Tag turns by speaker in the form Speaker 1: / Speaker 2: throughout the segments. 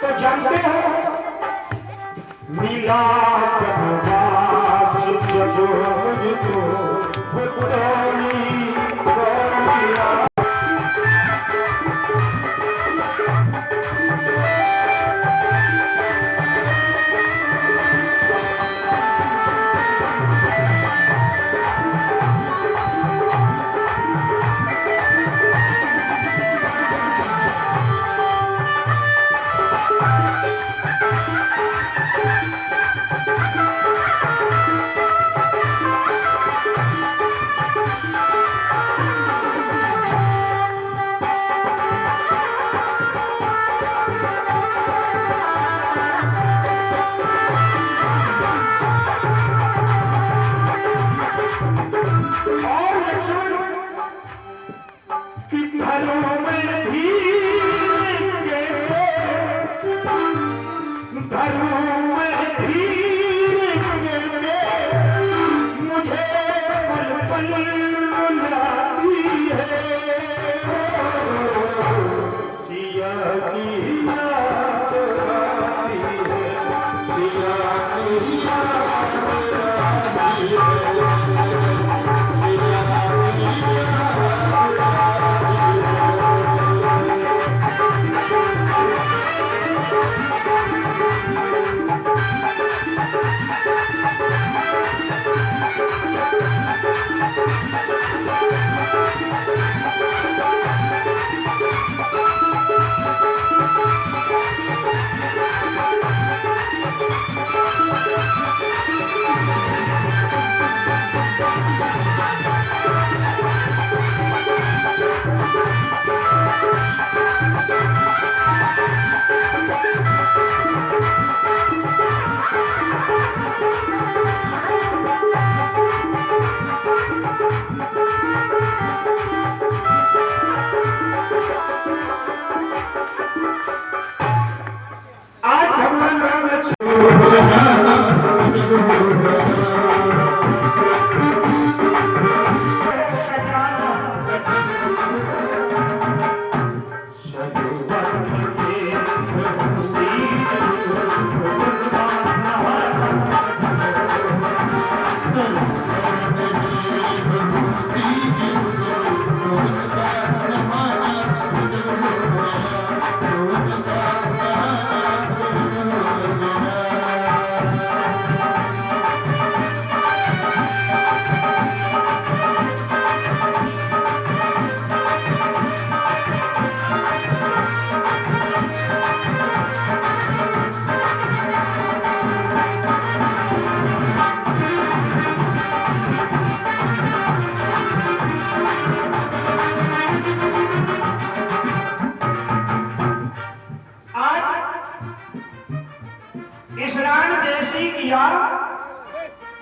Speaker 1: तो जानते हो मिला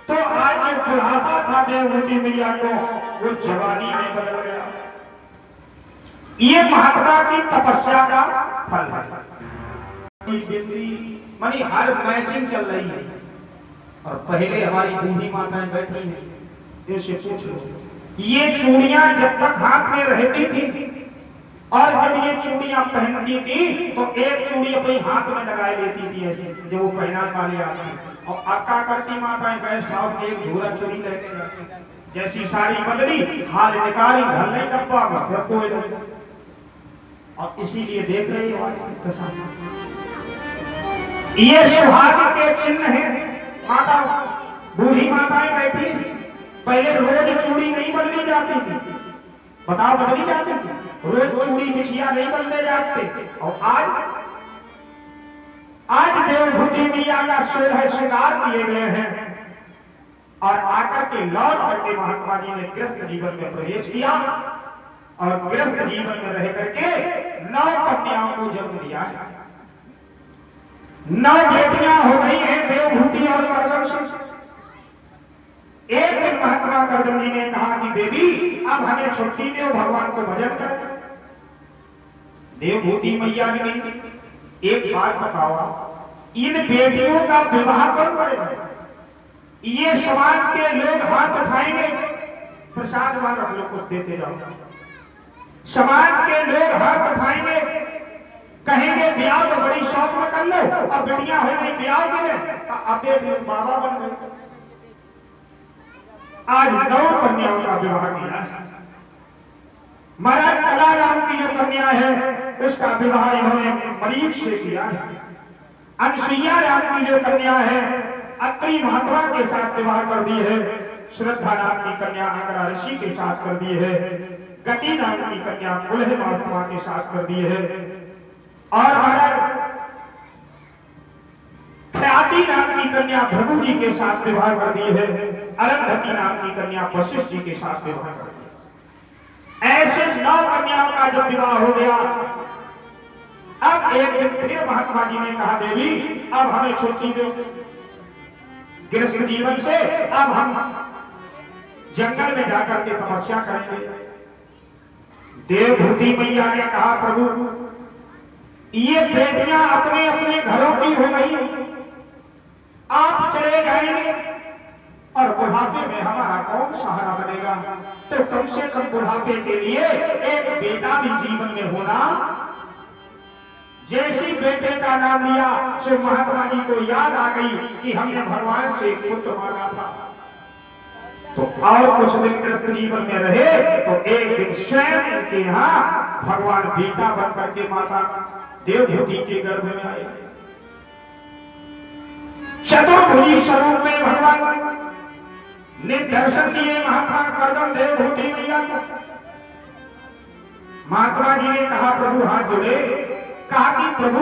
Speaker 1: तो आज जो बुढ़ापा था देवभूति मैया को वो जवानी में बदल गया। ये महात्मा की तपस्या का फल है। मानी हर मैचिंग चल रही है और पहले हमारी बूढ़ी माताएं बैठी हैं, इनसे पूछ लो ये चूड़ियां जब तक हाथ में रहती थी और जब ये चूड़ियां पहनती थी तो एक चूड़ी अपने हाथ में लगाई लेती थी ऐसे जो वो पहना वाली आती और अक्का करती माताएं गए साहब एक झोला चूड़ी लेके जाती, जैसी साड़ी बदली हाल निकाली घर नहीं डब्बा घर कोई और इसीलिए देख रहे हो ये सुहाग के चिन्ह है। माता बूढ़ी माताएं बैठी पहले रोज चूड़ी नहीं बदली जाती थी, बताओ बदली जाती थी रोज चूड़ी मिठिया नहीं बदले जाते और आज आज देवभूति मैया का 16 श्रृंगार किए गए हैं और आकर के लौट करके महात्मा जी ने गृहस्थ जीवन में प्रवेश किया और गृहस्थ जीवन में रह करके 9 कन्याओं को जन्म दिया है। 9 बेटियां हो गई हैं देवभूति और करदम से। एक दिन महात्मा करदम जी ने कहा कि देवी अब हमें छुट्टी दो, भगवान को भजन करें। देवभूति मैया ने एक बात बताओ, इन बेटियों का विवाह कौन करेगा? ये समाज के लोग हाथ उठाएंगे, प्रसाद वार हम लोग को देते जाओ। समाज के लोग हाथ उठाएंगे, कहेंगे ब्याह तो बड़ी शौक में कर लो, अब बेटियां हो गई ब्याह के लिए, अब देख लो बाबा बन गए। आज 9 कन्याओं का विवाह किया है। महाराज कलाराम की जो कन्या है उसका विवाह इन्होंने मरीच से किया है। अनसुईया राम की जो कन्या है अत्रि महात्मा के साथ विवाह कर दी है। श्रद्धा नाम की कन्या अंगरा ऋषि के साथ कर दी है। गति नाम की कन्या कुल्हे महात्मा के साथ कर दी है। और महाराज ख्याति नाम की कन्या भृगु जी के साथ विवाह कर दी है। अरंधति नाम की कन्या वशिष्ठ जी के साथ विवाह कर दी। ऐसे 9 कन्याओं का जब विवाह हो गया, अब एक दिन फिर महात्मा जी ने कहा देवी अब हमें छुट्टी दो गृहस्थ जीवन से, अब हम जंगल में जाकर के तपस्या करेंगे। देवभूति मैया ने कहा प्रभु ये बेटियां अपने अपने घरों की हो गई, आप चले जाएंगे और बुढ़ापे में हमारा कौन सहारा बनेगा? तो कम से कम बुढ़ापे के लिए एक बेटा भी जीवन में होना। जैसी बेटे का नाम लिया तो महात्मा जी को याद आ गई कि हमने भगवान से एक पुत्र मांगा था। तो और कुछ दिन गृहस्थ जीवन में रहे तो एक दिन स्वयं इनके यहाँ भगवान बेटा बन करके माता देवभूति के गर्भ में आए। चतुर्भुजी स्वरूप में भगवान ने दर्शन दिए महात्मा करदम देवभूति मैया को। महात्मा जी ने कहा प्रभु हाथ जोड़े, कहा कि प्रभु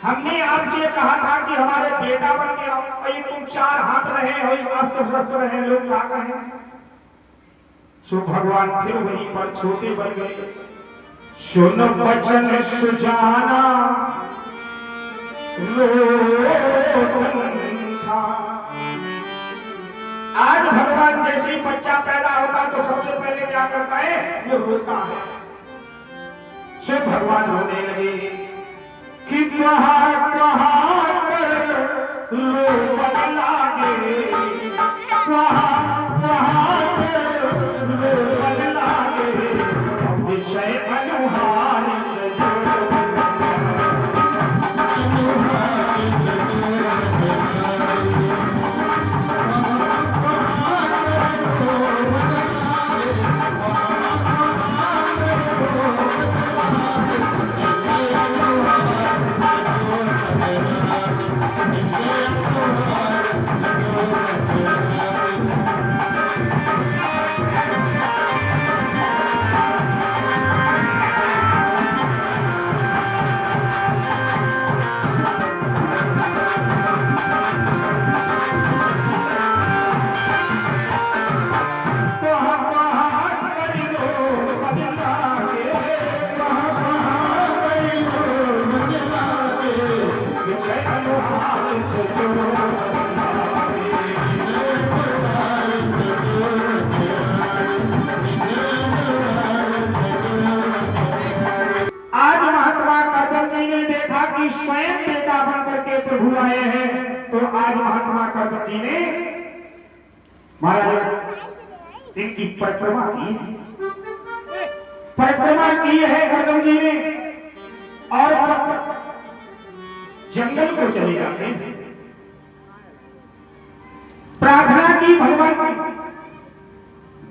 Speaker 1: हमने आपसे कहा था कि हमारे बेटा बन के आओ, तुम 4 हाथ रहे हो, अस्त्र शस्त्र रहे, लोग क्या कहें? सो भगवान फिर वहीं पर छोटे बन गए। सुन वचन सुजाना आज भगवान जैसे बच्चा पैदा होता तो सबसे पहले क्या करता है? वो रोता है। सो भगवान रोने लगे कि कहाँ कहाँ पर लोग लागे, कहाँ कहाँ पर लोग लागे, विषय अनुहार स्वयं बेटा बन करके प्रभु आए हैं। तो आज महात्मा करदम जी ने महाराज इनकी परिक्रमा की है करदम जी ने, और जंगल को चले जाते हैं, प्रार्थना की भगवान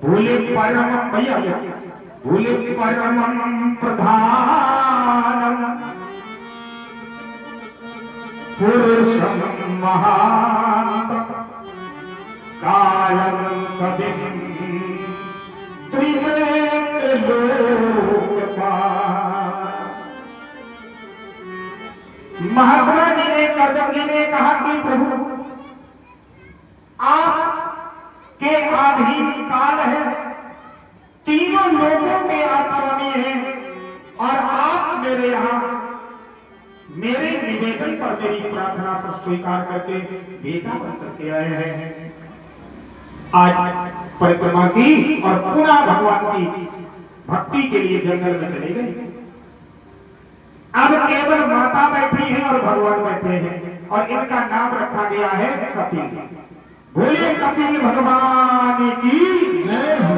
Speaker 1: भूले परम भैया भूले परम प्रधानम पुरुषम महांत कालम कविम त्रिलोकपाल। महात्मा जी ने, कर्दम जी ने कहा कि प्रभु आप के आधीन काल है, तीनों लोगों के आप स्वामी हैं, और आप मेरे यहाँ मेरे निवेदन पर, मेरी प्रार्थना पर स्वीकार करके बेटा बन करके आए हैं। आज परिक्रमा की और पुनः भगवान की भक्ति के लिए जंगल में चले गए। अब केवल माता बैठी है और भगवान बैठे हैं, और इनका नाम रखा गया है कपिल। बोले कपिल भगवान की जय हो।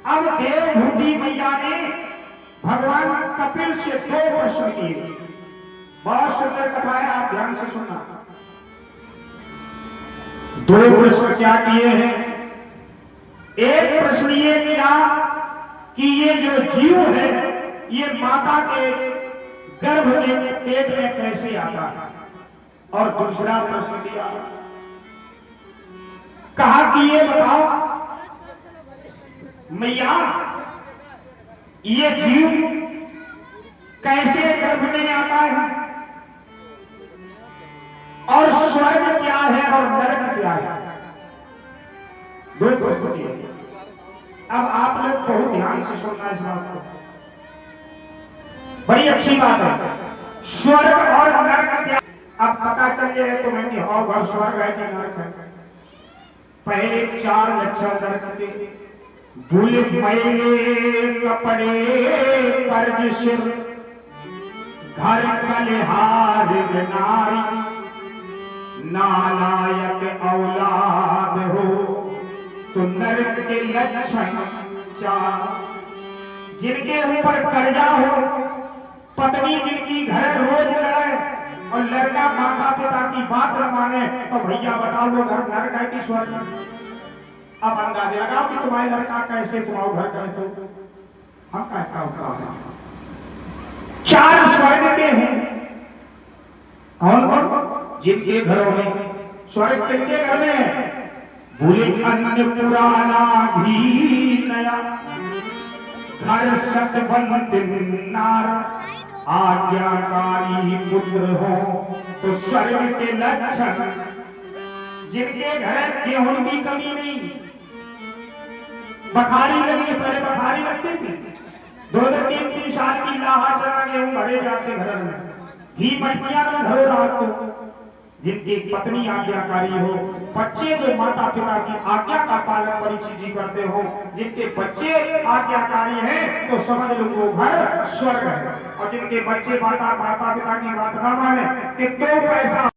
Speaker 1: अब देवभूति मैया ने भगवान कपिल से 2 प्रश्न किए। बहुत सुंदर कथा है, आप ध्यान से सुनना। 2 प्रश्न क्या किए हैं? एक प्रश्न ये किया कि ये जो जीव है ये माता के गर्भ में, पेट में कैसे आता है, और दूसरा प्रश्न दिया, कहा कि ये बताओ मैया, ये जीव कैसे गर्भ में आता है, और स्वर्ग क्या है और नरक क्या है? 2 प्रश्न दिए। अब आप लोग बहुत ध्यान से सुनना इस बात को, बड़ी अच्छी बात है। स्वर्ग और नरक क्या? अब पता चल जाए तो मैं हो घर स्वर्ग है कि नरक है। पहले 4 लक्षण नरक के, भूल मैले कपड़े कर्ज सिर, घर कलिहार नारी, नालायक औलाद हो तो नरक के लक्षण 4। जिनके ऊपर कर्जा हो, पत्नी जिनकी घर रोज लड़े, और लड़का माता पिता की बात न माने, तो भैया बताओ वो घर नरक है कि स्वर्ग? अब अंदाजा लगाओ कि तुम्हारे लड़का कैसे, तुम्हारा घर कैसे, हम कहता होता है। 4 स्वर्ग के हैं। कौन कौन? जिनके घरों में स्वर्ग, किनके घर में है? भूले अन्न पुराना घी नया, घर सतबंद नार, आज्ञाकारी पुत्र हो तो स्वर्ग के लक्षण। जिनके घर गेहूं की कमी नहीं, बखारी लगी, पहले बखारी लगती थी, 2-2, 3-3 साल की लाहा चना गेहूं भरे जाते घर में, घी मटकियां में धरो रात को। जिनकी पत्नी आज्ञाकारी हो, बच्चे जो माता पिता की आज्ञा का पालन बड़ी चीजी करते हो, जिनके बच्चे आज्ञाकारी हैं तो समझ लो वो घर स्वर्ग है। और जिनके बच्चे माता पिता की बात न माने कि 2 पैसा